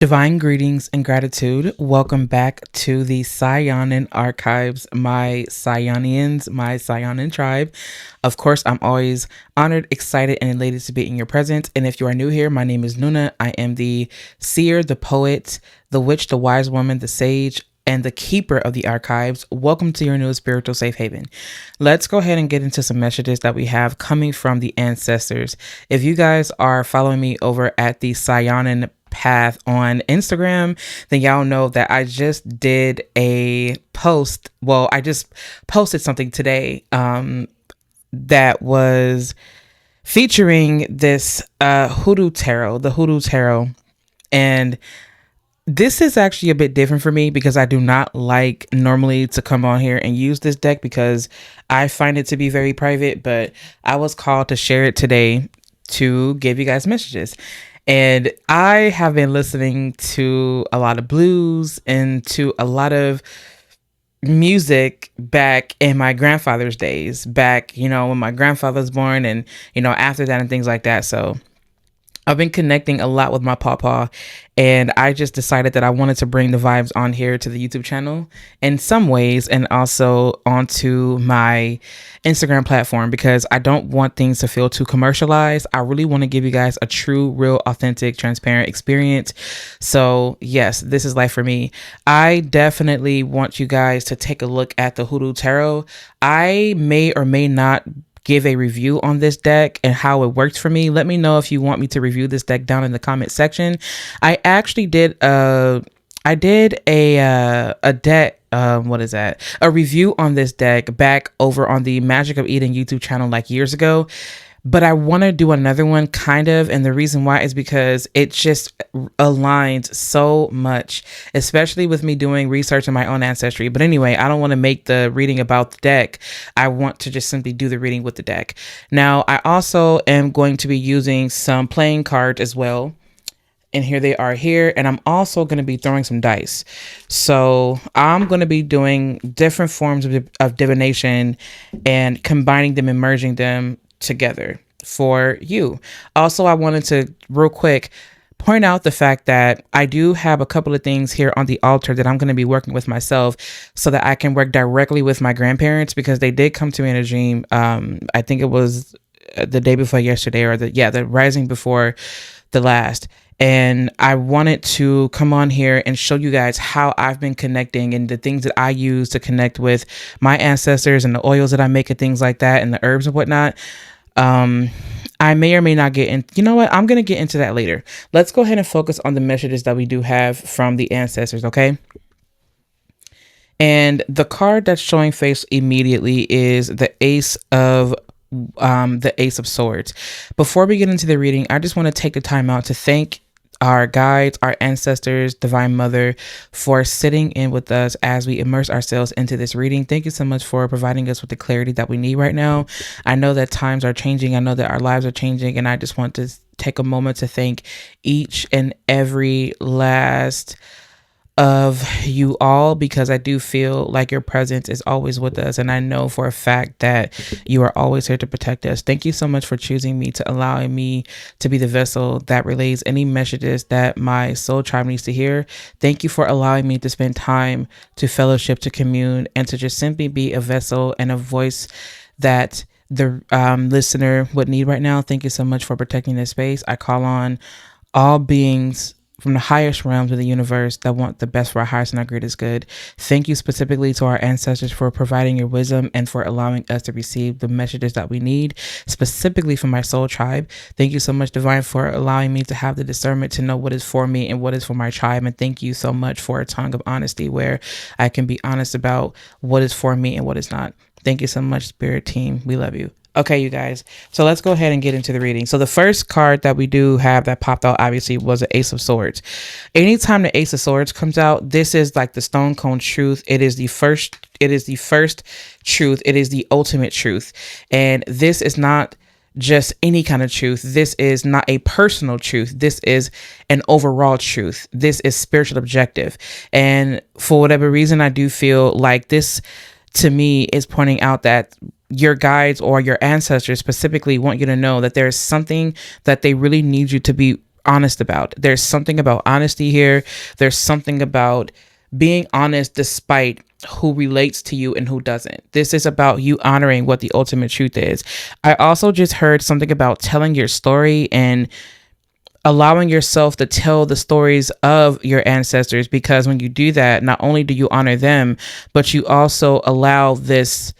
Divine greetings and gratitude. Welcome back to the Saiyonan archives, my Sayonians, my Saiyonan tribe. Of course, I'm always honored, excited, and elated to be in your presence. And if you are new here, my name is Nuna. I am the seer, the poet, the witch, the wise woman, the sage, and the keeper of the archives. Welcome to your new spiritual safe haven. Let's go ahead and get into some messages that we have coming from the ancestors. If you guys are following me over at the Saiyonan path on Instagram, then y'all know that I just did a post. Well, I just posted something today that was featuring this hoodoo tarot, the hoodoo tarot. And this is actually a bit different for me because I do not like normally to come on here and use this deck because I find it to be very private, but I was called to share it today to give you guys messages. And I have been listening to a lot of blues and to a lot of music back in my grandfather's days, back, when my grandfather was born and, after that and things like that. So I've been connecting a lot with my papa, and I just decided that I wanted to bring the vibes on here to the YouTube channel in some ways and also onto my Instagram platform because I don't want things to feel too commercialized. I really want to give you guys a true, real, authentic, transparent experience. So yes, this is life for me. I definitely want you guys to take a look at the Hoodoo Tarot. I may or may not give a review on this deck and how it works for me. Let me know if you want me to review this deck down in the comment section. I actually did a deck a review on this deck back over on the Magic of Eden YouTube channel like years ago. But I want to do another one kind of. And the reason why is because it just aligns so much, especially with me doing research on my own ancestry. But anyway, I don't want to make the reading about the deck. I want to just simply do the reading with the deck. Now, I also am going to be using some playing cards as well. And here they are here. And I'm also going to be throwing some dice. So I'm going to be doing different forms of divination and combining them and merging them together for you. Also, I wanted to real quick point out the fact that I do have a couple of things here on the altar that I'm going to be working with myself so that I can work directly with my grandparents because they did come to me in a dream. I think it was the day before yesterday or the rising before the last. And I wanted to come on here and show you guys how I've been connecting and the things that I use to connect with my ancestors and the oils that I make and things like that and the herbs and whatnot. I may or may not get in. You know what? I'm going to get into that later. Let's go ahead and focus on the messages that we do have from the ancestors. Okay. And the card that's showing face immediately is the Ace of Swords. Before we get into the reading, I just want to take the time out to thank our guides, our ancestors, Divine Mother, for sitting in with us as we immerse ourselves into this reading. Thank you so much for providing us with the clarity that we need right now. I know that times are changing. I know that our lives are changing, and I just want to take a moment to thank each and every last of you all, because I do feel like your presence is always with us, and I know for a fact that you are always here to protect us. Thank you so much for choosing me, to allowing me to be the vessel that relays any messages that my soul tribe needs to hear. Thank you for allowing me to spend time to fellowship, to commune, and to just simply be a vessel and a voice that the listener would need right now. Thank you so much for protecting this space. I call on all beings from the highest realms of the universe that want the best for our highest and our greatest good. Thank you specifically to our ancestors for providing your wisdom and for allowing us to receive the messages that we need, specifically from my soul tribe. Thank you so much, Divine, for allowing me to have the discernment to know what is for me and what is for my tribe. And thank you so much for a tongue of honesty where I can be honest about what is for me and what is not. Thank you so much, Spirit Team. We love you. Okay, you guys. So let's go ahead and get into the reading. So the first card that we do have that popped out, obviously, was the Ace of Swords. Anytime the Ace of Swords comes out, this is like the stone cold truth. It is the first truth. It is the ultimate truth. And this is not just any kind of truth. This is not a personal truth. This is an overall truth. This is spiritual objective. And for whatever reason, I do feel like this, to me, is pointing out that your guides or your ancestors specifically want you to know that there is something that they really need you to be honest about. There's something about honesty here. There's something about being honest despite who relates to you and who doesn't. This is about you honoring what the ultimate truth is. I also just heard something about telling your story and allowing yourself to tell the stories of your ancestors, because when you do that, not only do you honor them, but you also allow this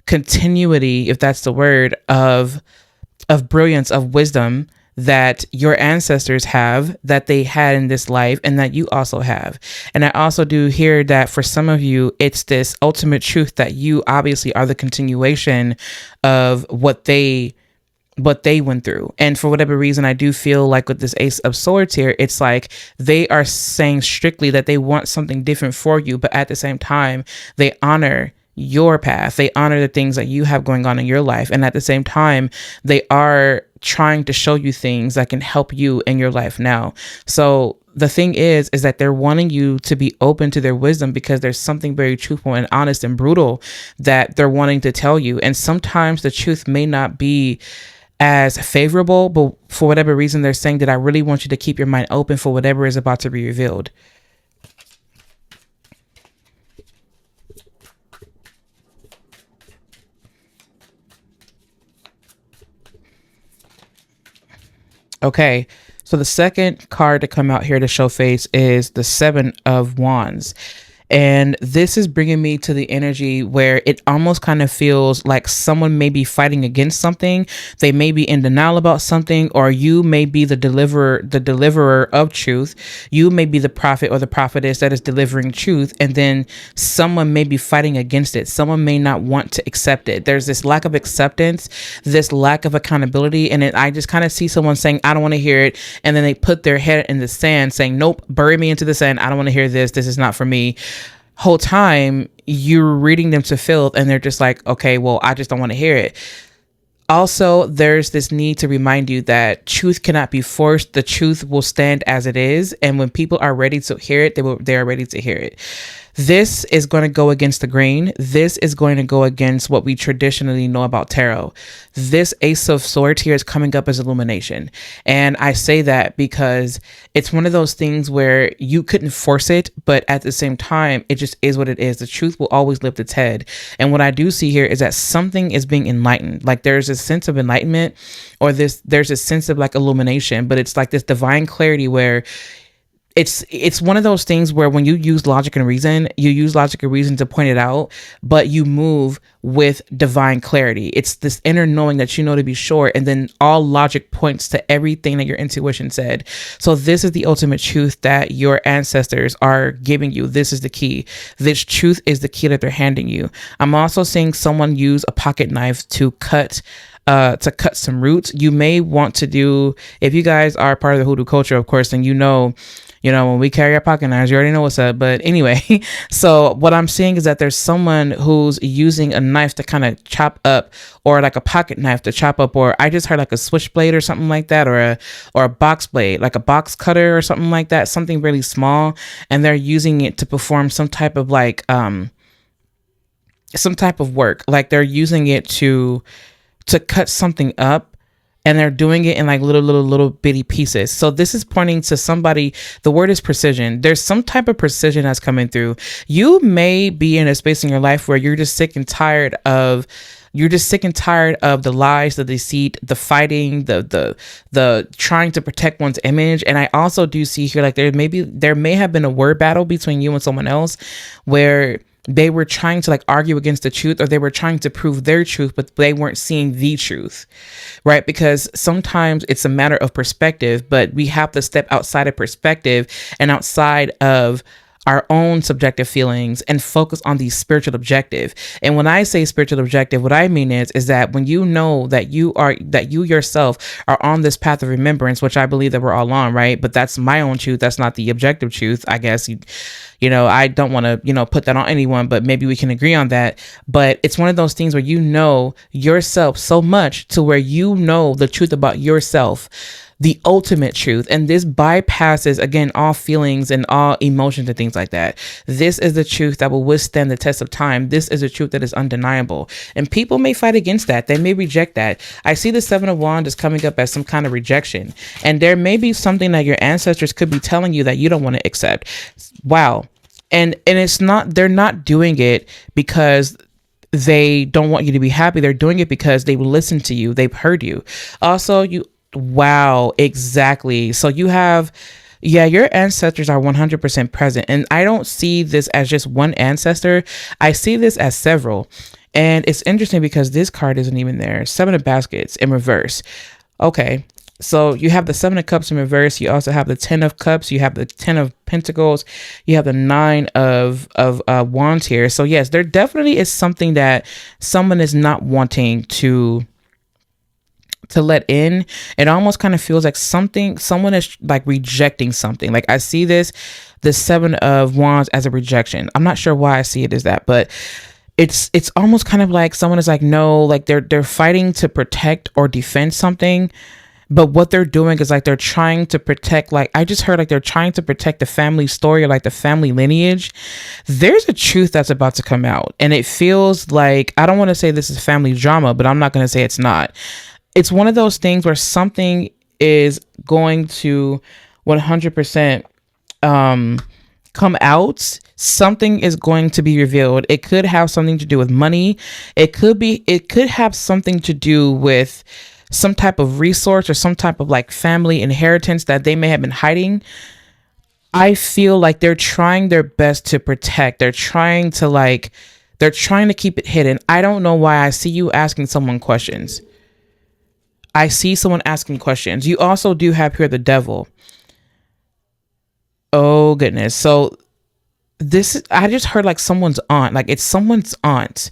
continuity, if that's the word, of brilliance, of wisdom that your ancestors have, that they had in this life, and that you also have. And I also do hear that for some of you, it's this ultimate truth that you obviously are the continuation of what they went through. And for whatever reason, I do feel like with this Ace of Swords here, it's like they are saying strictly that they want something different for you, but at the same time, they honor your path. They honor the things that you have going on in your life. And at the same time, they are trying to show you things that can help you in your life now. So the thing is that they're wanting you to be open to their wisdom, because there's something very truthful and honest and brutal that they're wanting to tell you. And sometimes the truth may not be as favorable, but for whatever reason, they're saying that I really want you to keep your mind open for whatever is about to be revealed. Okay, so the second card to come out here to show face is the Seven of Wands. And this is bringing me to the energy where it almost kind of feels like someone may be fighting against something. They may be in denial about something, or you may be the deliverer of truth. You may be the prophet or the prophetess that is delivering truth. And then someone may be fighting against it. Someone may not want to accept it. There's this lack of acceptance, this lack of accountability. And I just kind of see someone saying, I don't want to hear it. And then they put their head in the sand saying, nope, bury me into the sand. I don't want to hear this. This is not for me. Whole time you're reading them to filth, and they're just like, okay, well, I just don't want to hear it. Also, there's this need to remind you that truth cannot be forced. The truth will stand as it is. And when people are ready to hear it, they are ready to hear it. This is going to go against the grain. This is going to go against what we traditionally know about tarot. This Ace of Swords here is coming up as illumination. And I say that because it's one of those things where you couldn't force it, but at the same time, it just is what it is. The truth will always lift its head. And what I do see here is that something is being enlightened. Like there's a sense of enlightenment, or there's a sense of like illumination, but it's like this divine clarity where it's one of those things where when you use logic and reason, you use logic and reason to point it out, but you move with divine clarity. It's this inner knowing that you know to be sure, and then all logic points to everything that your intuition said. So this is the ultimate truth that your ancestors are giving you. This is the key. This truth is the key that they're handing you. I'm also seeing someone use a pocket knife to cut some roots. You may want to do, if you guys are part of the hoodoo culture, of course, then you know, when we carry our pocket knives, you already know what's up. But anyway, so what I'm seeing is that there's someone who's using a knife to kind of chop up, or like a pocket knife to chop up, or I just heard like a switchblade or something like that, or a box blade, like a box cutter or something like that, something really small. And they're using it to perform some type of like, some type of work. Like they're using it to cut something up. And they're doing it in like little bitty pieces. So this is pointing to somebody. The word is precision. There's some type of precision that's coming through. You may be in a space in your life where you're just sick and tired of the lies, the deceit, the fighting, the trying to protect one's image. And I also do see here, like there may have been a word battle between you and someone else where they were trying to like argue against the truth, or they were trying to prove their truth, but they weren't seeing the truth, right? Because sometimes it's a matter of perspective, but we have to step outside of perspective and outside of our own subjective feelings and focus on the spiritual objective. And when I say spiritual objective, what I mean is that when you know that you yourself are on this path of remembrance, which I believe that we're all on, right? But that's my own truth. That's not the objective truth. I guess I don't want to, put that on anyone, but maybe we can agree on that. But it's one of those things where you know yourself so much to where you know the truth about yourself, the ultimate truth. And this bypasses, again, all feelings and all emotions and things like that. This is the truth that will withstand the test of time. This is a truth that is undeniable. And people may fight against that. They may reject that. I see the Seven of Wands is coming up as some kind of rejection. And there may be something that your ancestors could be telling you that you don't want to accept. Wow. And it's not, they're not doing it because they don't want you to be happy. They're doing it because they listen to you. They've heard you. Also, wow, exactly. So you have, yeah, your ancestors are 100% present. And I don't see this as just one ancestor. I see this as several. And it's interesting because this card isn't even there. Seven of Baskets in reverse. Okay. So you have the Seven of Cups in reverse. You also have the 10 of Cups. You have the 10 of Pentacles. You have the 9 of Wands here. So yes, there definitely is something that someone is not wanting to let in. It almost kind of feels like someone is like rejecting something. Like I see the 7 of Wands as a rejection. I'm not sure why I see it as that, but it's almost kind of like someone is like, no, like they're fighting to protect or defend something. But what they're doing is like they're trying to protect, like I just heard like they're trying to protect the family story or like the family lineage. There's a truth that's about to come out. And it feels like, I don't want to say this is family drama, but I'm not going to say it's not. It's one of those things where something is going to 100% come out. Something is going to be revealed. It could have something to do with money. It could have something to do with some type of resource or some type of like family inheritance that they may have been hiding. I feel like they're trying their best to protect. They're trying to keep it hidden. I don't know why I see you asking someone questions. I see someone asking questions. You also do have here the Devil. Oh goodness. So I just heard like someone's aunt, like it's someone's aunt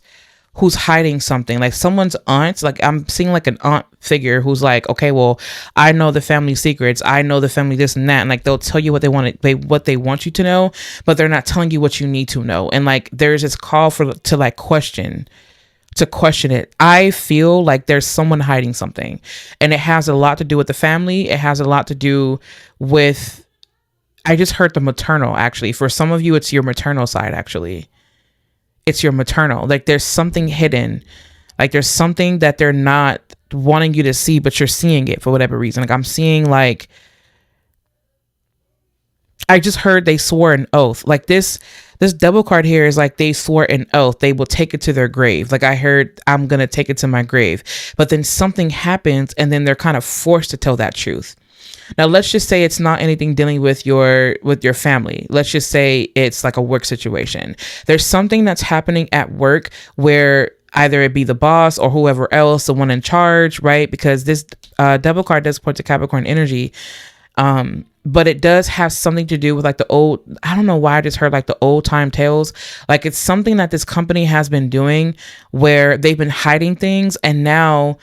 who's hiding something, like someone's aunt. Like I'm seeing like an aunt figure who's like, okay, well, I know the family secrets. I know the family this and that. And like, they'll tell you what they want you to know, but they're not telling you what you need to know. And like, there's this call to question it. I feel like there's someone hiding something, and it has a lot to do with the family. It has a lot to do with, I just heard the maternal, actually. For some of you, it's your maternal side, actually. It's your maternal. Like there's something hidden. Like there's something that they're not wanting you to see, but you're seeing it for whatever reason. Like I'm seeing like, I just heard they swore an oath. Like this double card here is like they swore an oath. They will take it to their grave. Like I heard, I'm going to take it to my grave. But then something happens and then they're kind of forced to tell that truth. Now, let's just say it's not anything dealing with your family. Let's just say it's like a work situation. There's something that's happening at work where either it be the boss or whoever else, the one in charge, right? Because this double card does point to Capricorn energy. But it does have something to do with like the old, I don't know why I just heard like the old time tales. Like it's something that this company has been doing where they've been hiding things, and now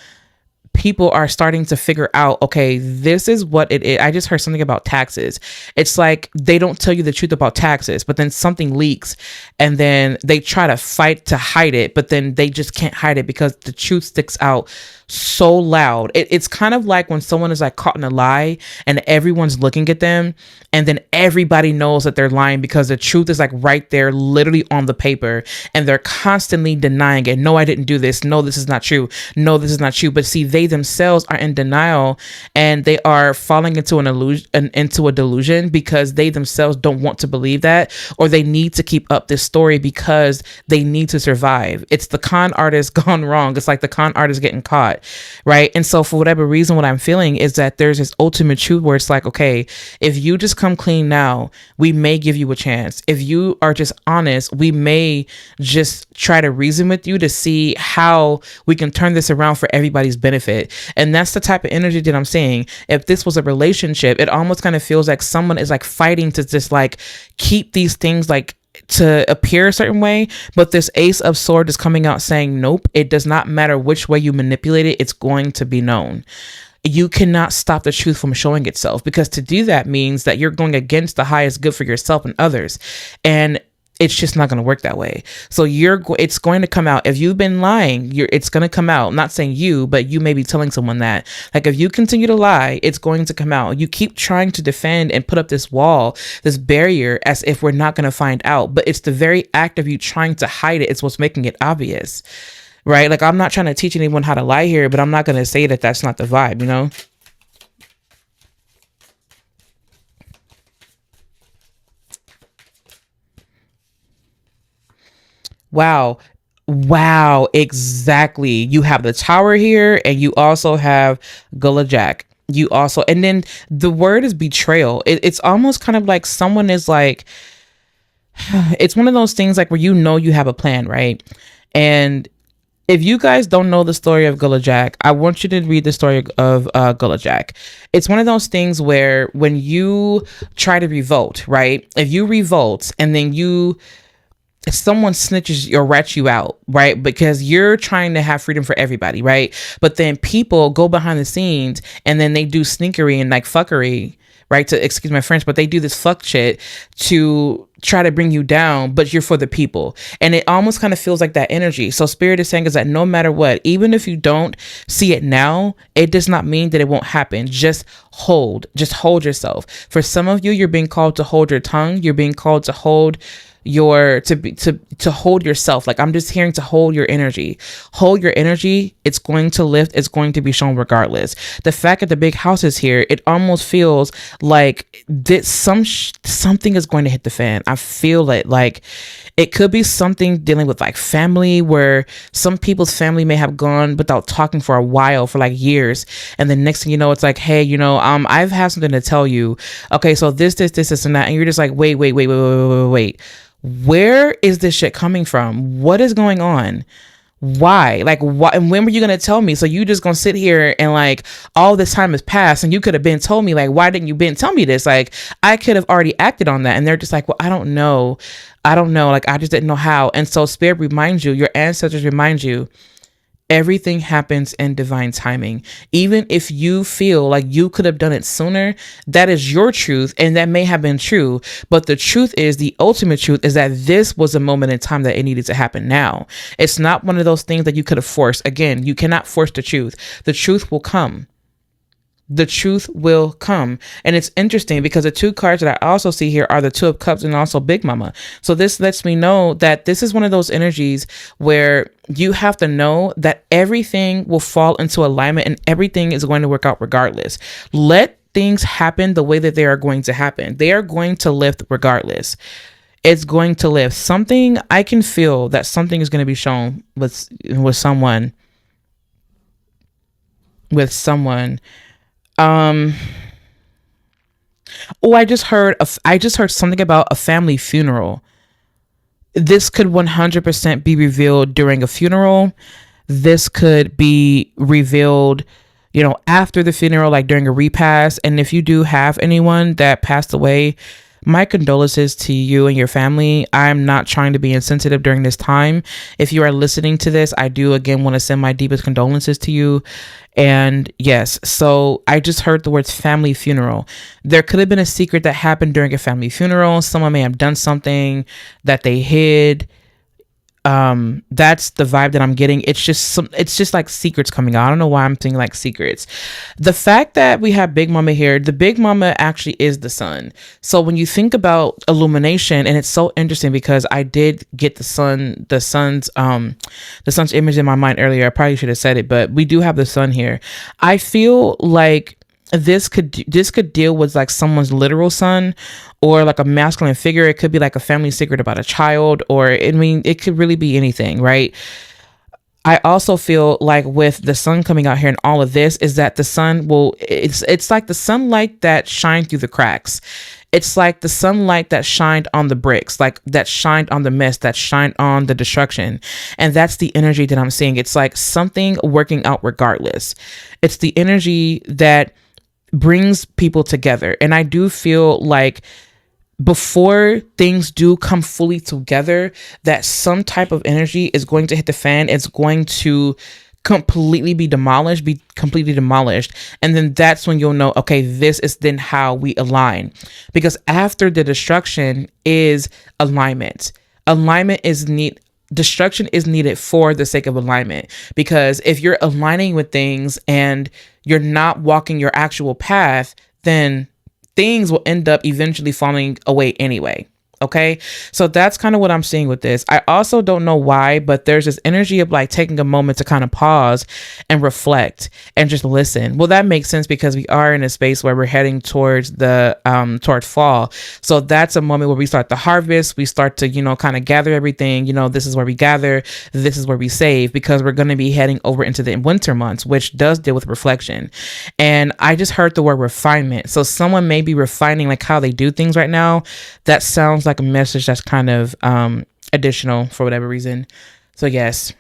people are starting to figure out, okay, this is what it is. I just heard something about taxes. It's like they don't tell you the truth about taxes, but then something leaks and then they try to fight to hide it, but then they just can't hide it because the truth sticks out so loud. It's kind of like when someone is like caught in a lie and everyone's looking at them, and then everybody knows that they're lying because the truth is like right there, literally on the paper, and they're constantly denying it. No, I didn't do this. No, this is not true. No, this is not true. But see, they themselves are in denial, and they are falling into into a delusion because they themselves don't want to believe that, or they need to keep up this story because they need to survive. It's the con artist gone wrong. It's like the con artist getting caught, right? And so for whatever reason, what I'm feeling is that there's this ultimate truth where it's like, okay, if you just come clean now, we may give you a chance. If you are just honest, we may just try to reason with you to see how we can turn this around for everybody's benefit. And that's the type of energy that I'm seeing. If this was a relationship, it almost kind of feels like someone is like fighting to just like keep these things like to appear a certain way, but this Ace of Swords is coming out saying, nope, it does not matter which way you manipulate it, it's going to be known. You cannot stop the truth from showing itself, because to do that means that you're going against the highest good for yourself and others. And It's just not going to work that way. So it's going to come out. If you've been lying, it's going to come out. I'm not saying you, but you may be telling someone that. Like, if you continue to lie, it's going to come out. You keep trying to defend and put up this wall, this barrier, as if we're not going to find out. But it's the very act of you trying to hide it. It's what's making it obvious, right? Like, I'm not trying to teach anyone how to lie here, but I'm not going to say that that's not the vibe, you know? Wow. Wow, exactly. You have the tower here, and you also have Gullah Jack. You also, and then the word is betrayal. It's almost kind of like someone is like, it's one of those things like where you know you have a plan, right? And if you guys don't know the story of Gullah Jack, I want you to read the story of Gullah Jack. It's one of those things where when you try to revolt, right? If you revolt and then someone snitches or rats you out, right? Because you're trying to have freedom for everybody, right? But then people go behind the scenes and then they do sneakery and like fuckery, right? To excuse my French, but they do this fuck shit to try to bring you down, but you're for the people. And it almost kind of feels like that energy. So Spirit is saying is that no matter what, even if you don't see it now, it does not mean that it won't happen. Just hold yourself. For some of you, you're being called to hold your tongue. You're being called to hold to hold yourself. Like, I'm just hearing to hold your energy. Hold your energy. It's going to lift. It's going to be shown regardless. The fact that the big house is here, it almost feels like this something is going to hit the fan. I feel it. Like, it could be something dealing with like family, where some people's family may have gone without talking for a while, for like years, and the next thing you know, it's like, hey, I've had something to tell you. Okay, so this, and that, and you're just like, wait. Where is this shit coming from? What is going on? Why? Like, what? And when were you gonna tell me? So you just gonna sit here and like all this time has passed, and you could have been told me. Like, why didn't you been tell me this? Like, I could have already acted on that. And they're just like, well, I don't know. Like, I just didn't know how. And so Spirit reminds you, your ancestors remind you, everything happens in divine timing. Even if you feel like you could have done it sooner, that is your truth, and that may have been true. But the truth is, the ultimate truth is that this was a moment in time that it needed to happen now. It's not one of those things that you could have forced. Again, you cannot force the truth. The truth will come. The truth will come. And it's interesting because the two cards that I also see here are the Two of Cups and also Big Mama. So this lets me know that this is one of those energies where you have to know that everything will fall into alignment and everything is going to work out regardless. Let things happen the way that they are going to happen. They are going to lift regardless. It's going to lift. Something, I can feel that something is going to be shown with someone. Um, oh, I just heard something about a family funeral. This could 100% be revealed during a funeral. This could be revealed, after the funeral, like during a repast. And if you do have anyone that passed away, my condolences to you and your family. I'm not trying to be insensitive during this time. If you are listening to this, I do again want to send my deepest condolences to you. And yes, so I just heard the words family funeral. There could have been a secret that happened during a family funeral. Someone may have done something that they hid. That's the vibe that I'm getting. It's just like secrets coming out. I don't know why I'm thinking like secrets. The fact that we have Big Mama here, the Big Mama actually is the sun. So when you think about illumination, and it's so interesting because I did get the sun's image in my mind earlier. I probably should have said it, but we do have the sun here. I feel like this could deal with like someone's literal son, or like a masculine figure. It could be like a family secret about a child, or it could really be anything, right? I also feel like with the sun coming out here and all of this is that the sun it's like the sunlight that shined through the cracks. It's like the sunlight that shined on the bricks, like that shined on the mist, that shined on the destruction. And that's the energy that I'm seeing. It's like something working out regardless. It's the energy that brings people together. And I do feel like before things do come fully together, that some type of energy is going to hit the fan. It's going to completely be completely demolished. And then that's when you'll know, okay, this is then how we align. Because after the destruction is alignment. Alignment is need destruction is needed for the sake of alignment, because if you're aligning with things and you're not walking your actual path, then things will end up eventually falling away anyway. Okay. So that's kind of what I'm seeing with this. I also don't know why, but there's this energy of like taking a moment to kind of pause and reflect and just listen. Well, that makes sense because we are in a space where we're heading towards toward fall. So that's a moment where we start the harvest. We start to, kind of gather everything. This is where we gather. This is where we save, because we're going to be heading over into the winter months, which does deal with reflection. And I just heard the word refinement. So someone may be refining like how they do things right now. That sounds like a message that's kind of additional for whatever reason. So yes,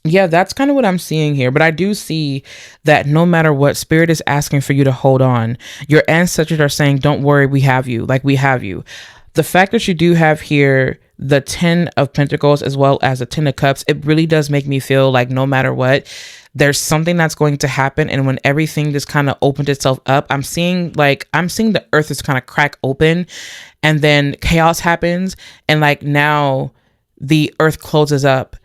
yeah, that's kind of what I'm seeing here. But I do see that no matter what, spirit is asking for you to hold on. Your ancestors are saying, don't worry, we have you. Like, we have you. The fact that you do have here the 10 of Pentacles as well as the 10 of Cups, it really does make me feel like no matter what, there's something that's going to happen. And when everything just kind of opens itself up, I'm seeing the earth is kind of crack open, and then chaos happens, and like now the earth closes up.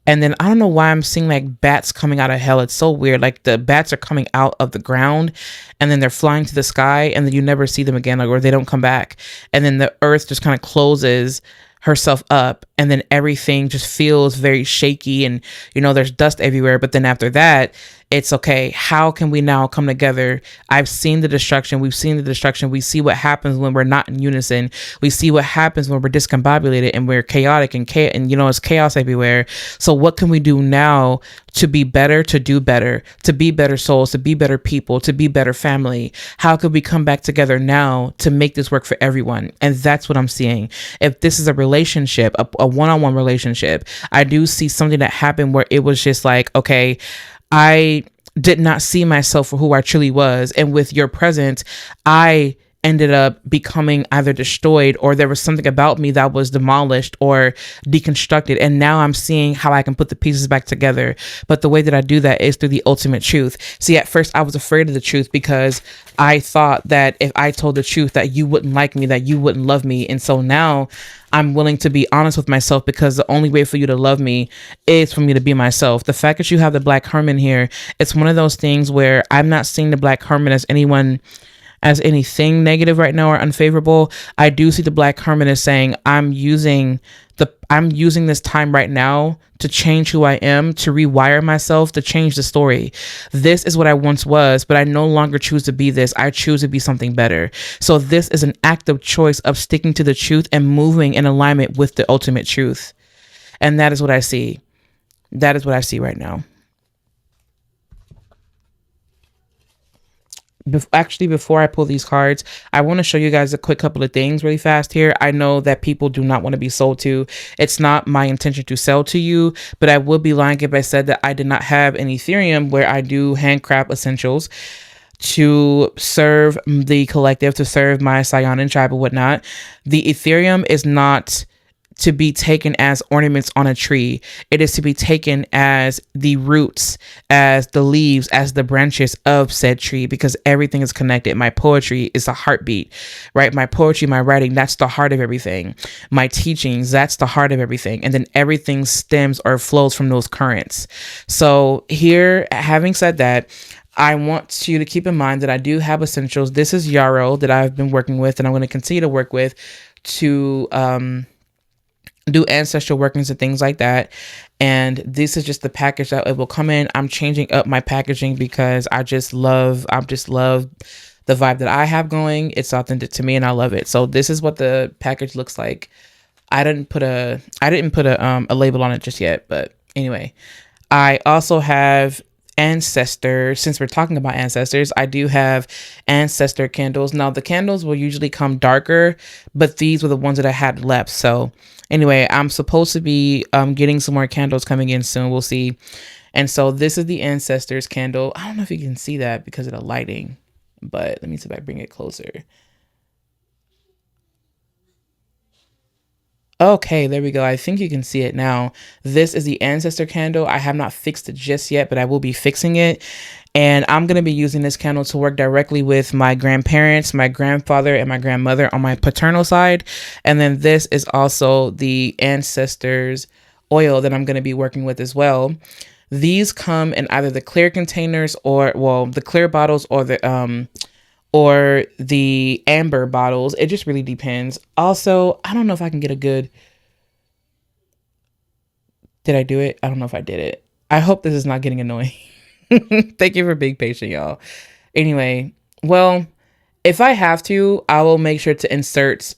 And then I don't know why I'm seeing like bats coming out of hell. It's so weird. Like the bats are coming out of the ground and then they're flying to the sky, and then you never see them again, or they don't come back. And then the earth just kind of closes herself up, and then everything just feels very shaky, and there's dust everywhere. But then after that, it's okay, how can we now come together? I've seen the destruction. We've seen the destruction. We see what happens when we're not in unison. We see what happens when we're discombobulated and we're chaotic and it's chaos everywhere. So what can we do now to be better, to do better, to be better souls, to be better people, to be better family? How could we come back together now to make this work for everyone? And that's what I'm seeing. If this is a relationship, a one-on-one relationship, I do see something that happened where it was just like, okay, I did not see myself for who I truly was. And with your presence, I ended up becoming either destroyed, or there was something about me that was demolished or deconstructed. And now I'm seeing how I can put the pieces back together. But the way that I do that is through the ultimate truth. See, at first I was afraid of the truth because I thought that if I told the truth that you wouldn't like me, that you wouldn't love me. And so now I'm willing to be honest with myself, because the only way for you to love me is for me to be myself. The fact that you have the Black Hermit here, it's one of those things where I'm not seeing the Black Hermit as anything negative right now or unfavorable. I do see the Black Hermit as saying, I'm using this time right now to change who I am, to rewire myself, to change the story. This is what I once was, but I no longer choose to be this. I choose to be something better. So this is an active choice of sticking to the truth and moving in alignment with the ultimate truth. And that is what I see. That is what I see right now. Before I pull these cards, I want to show you guys a quick couple of things really fast here. I know that people do not want to be sold to. It's not my intention to sell to you, but I would be lying if I said that I did not have an Ethereum where I do handcraft essentials to serve the collective, to serve my Saiyonan tribe or whatnot. The Ethereum is not to be taken as ornaments on a tree. It is to be taken as the roots, as the leaves, as the branches of said tree, because everything is connected. My poetry is a heartbeat, right? My poetry, my writing, that's the heart of everything. My teachings, that's the heart of everything. And then everything stems or flows from those currents. So here, having said that, I want you to keep in mind that I do have essentials. This is yarrow that I've been working with, and I'm going to continue to work with to, do ancestral workings and things like that. And this is just the package that it will come in. I'm changing up my packaging because I just love the vibe that I have going. It's authentic to me and I love it. So this is what the package looks like. I didn't put a label on it just yet, but anyway, I also have ancestor. Since we're talking about ancestors, I do have ancestor candles. Now the candles will usually come darker, but these were the ones that I had left. So anyway, I'm supposed to be getting some more candles coming in soon. We'll see. And so this is the ancestors candle. I don't know if you can see that because of the lighting, but let me see if I bring it closer. Okay, there we go. I think you can see it now. This is the ancestor candle. I have not fixed it just yet, but I will be fixing it. And I'm going to be using this candle to work directly with my grandparents, my grandfather, and my grandmother on my paternal side. And then this is also the ancestors oil that I'm going to be working with as well. These come in either the clear containers or, well, the clear bottles or the amber bottles. It just really depends. Also, I don't know if I can get a good, did I do it? I don't know if I did it. I hope this is not getting annoying. Thank you for being patient, y'all. Anyway, well, if I have to, I will make sure to insert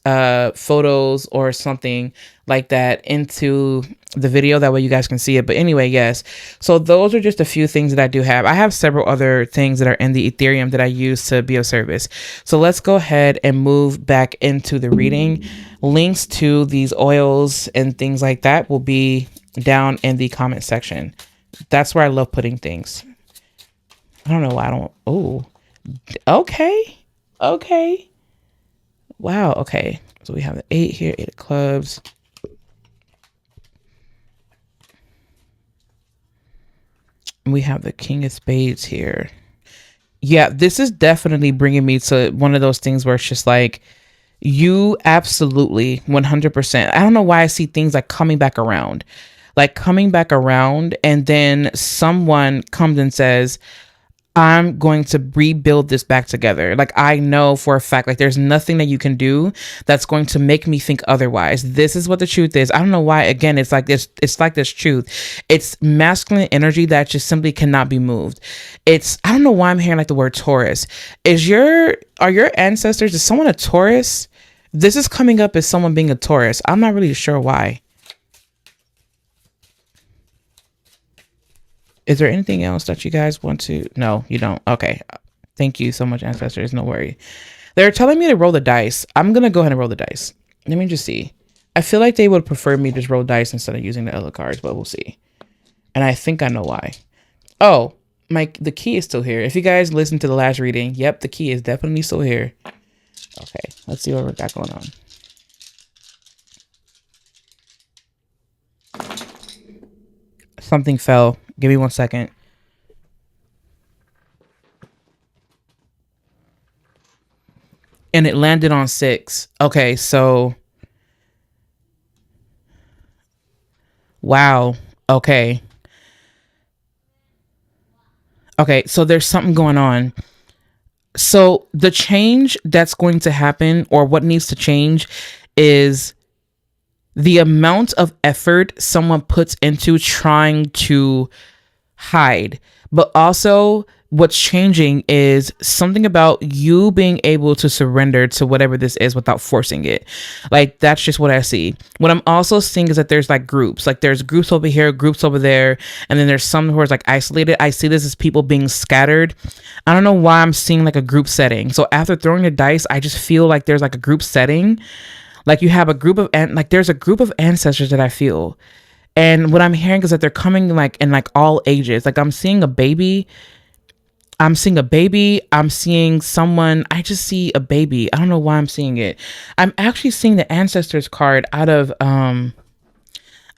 photos or something like that into the video. That way you guys can see it. But anyway, yes. So those are just a few things that I do have. I have several other things that are in the Ethereum that I use to be of service. So let's go ahead and move back into the reading. Links to these oils and things like that will be down in the comment section. That's where I love putting things. I don't know why I don't. Oh, okay. Okay. Wow. Okay. So we have the 8 here, 8 of clubs. We have the King of Spades here. Yeah, this is definitely bringing me to one of those things where it's just like, you absolutely 100%. I don't know why I see things like coming back around. Like coming back around, and then someone comes and says, I'm going to rebuild this back together. Like, I know for a fact, like, there's nothing that you can do that's going to make me think otherwise. This is what the truth is. I don't know why. Again, it's like this truth. It's masculine energy that just simply cannot be moved. I don't know why I'm hearing like the word Taurus. Are your ancestors, is someone a Taurus? This is coming up as someone being a Taurus. I'm not really sure why. Is there anything else that you guys want to? No, you don't. Okay. Thank you so much, ancestors. No worry. They're telling me to roll the dice. I'm going to go ahead and roll the dice. Let me just see. I feel like they would prefer me just roll dice instead of using the other cards, but we'll see. And I think I know why. Oh, the key is still here. If you guys listen to the last reading, yep, the key is definitely still here. Okay, let's see what we got going on. Something fell. Give me 1 second. And it landed on 6. Okay, so. Wow. Okay. Okay, so there's something going on. So the change that's going to happen, or what needs to change, is the amount of effort someone puts into trying to hide. But also what's changing is something about you being able to surrender to whatever this is without forcing it. Like, that's just what I see. What I'm also seeing is that there's like groups. Like, there's groups over here, groups over there, and then there's some who are like isolated. I see this as people being scattered. I don't know why I'm seeing like a group setting. So after throwing the dice, I just feel like there's like a group setting. Like, you have a group of, there's a group of ancestors that I feel. And what I'm hearing is that they're coming like in like all ages. Like, I'm seeing a baby. I'm seeing someone. I just see a baby. I don't know why I'm seeing it. I'm actually seeing the ancestors card out of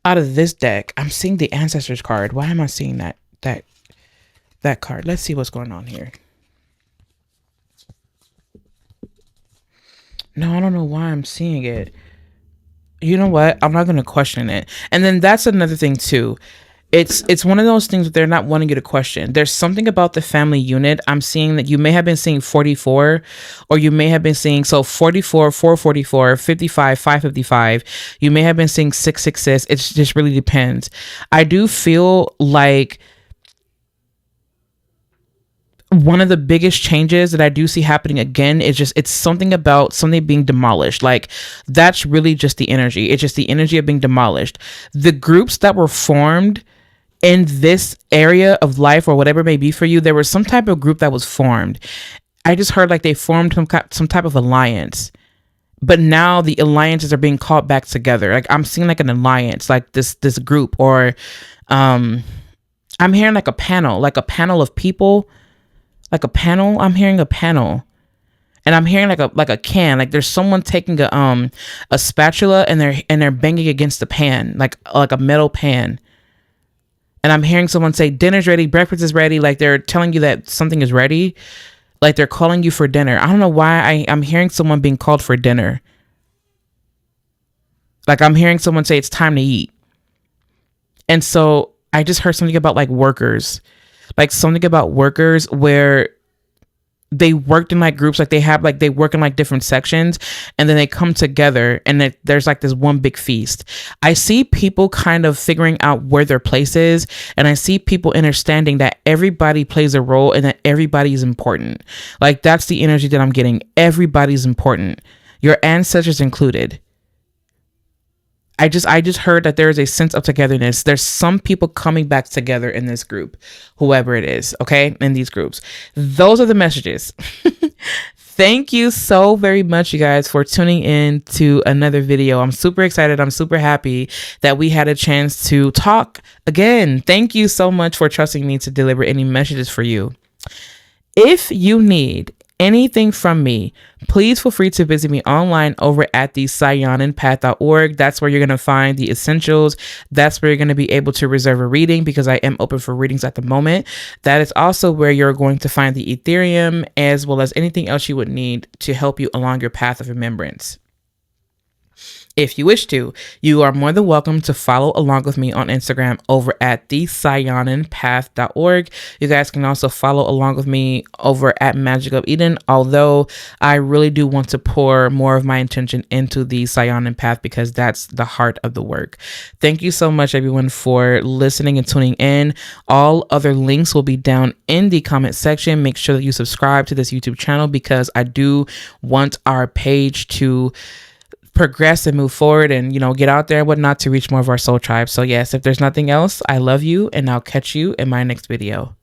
this deck. I'm seeing the ancestors card. Why am I seeing that card? Let's see what's going on here. No, I don't know why I'm seeing it. You know what? I'm not going to question it. And then that's another thing too. It's one of those things that they're not wanting you to question. There's something about the family unit. I'm seeing that you may have been seeing 44, or you may have been seeing 44, 444, 55, 555. You may have been seeing 666. It just really depends. I do feel like one of the biggest changes that I do see happening again is just, it's something about something being demolished. Like, that's really just the energy. It's just the energy of being demolished. The groups that were formed in this area of life, or whatever it may be for you, there was some type of group that was formed. I just heard like they formed some type of alliance. But now the alliances are being called back together. Like, I'm seeing like an alliance, like this group, or I'm hearing like a panel of people. Like a panel. I'm hearing a panel. And I'm hearing like a can, like there's someone taking a spatula and they're banging against the pan, like a metal pan. And I'm hearing someone say dinner's ready, breakfast is ready, like they're telling you that something is ready, like they're calling you for dinner. I don't know why I'm hearing someone being called for dinner. Like I'm hearing someone say it's time to eat. And so I just heard something about like workers, like something about workers where they worked in like groups, like they work in like different sections, and then they come together and there's like this one big feast. I see people kind of figuring out where their place is, and I see people understanding that everybody plays a role and that everybody is important. Like that's the energy that I'm getting. Everybody's important, your ancestors included. I just heard that there is a sense of togetherness. There's some people coming back together in this group, whoever it is, okay, in these groups. Those are the messages. Thank you so very much, you guys, for tuning in to another video. I'm super excited. I'm super happy that we had a chance to talk again. Thank you so much for trusting me to deliver any messages for you. If you need anything from me, please feel free to visit me online over at the Saiyonanpath.org. That's where you're going to find the essentials. That's where you're going to be able to reserve a reading, because I am open for readings at the moment. That is also where you're going to find the Ethereum, as well as anything else you would need to help you along your path of remembrance. If you wish to, you are more than welcome to follow along with me on Instagram over at the Saiyonanpath.org. You guys can also follow along with me over at Magic of Eden, although I really do want to pour more of my intention into the Saiyonan Path, because that's the heart of the work. Thank you so much, everyone, for listening and tuning in. All other links will be down in the comment section. Make sure that you subscribe to this YouTube channel, because I do want our page to progress and move forward and, get out there and whatnot to reach more of our soul tribe. So yes, if there's nothing else, I love you, and I'll catch you in my next video.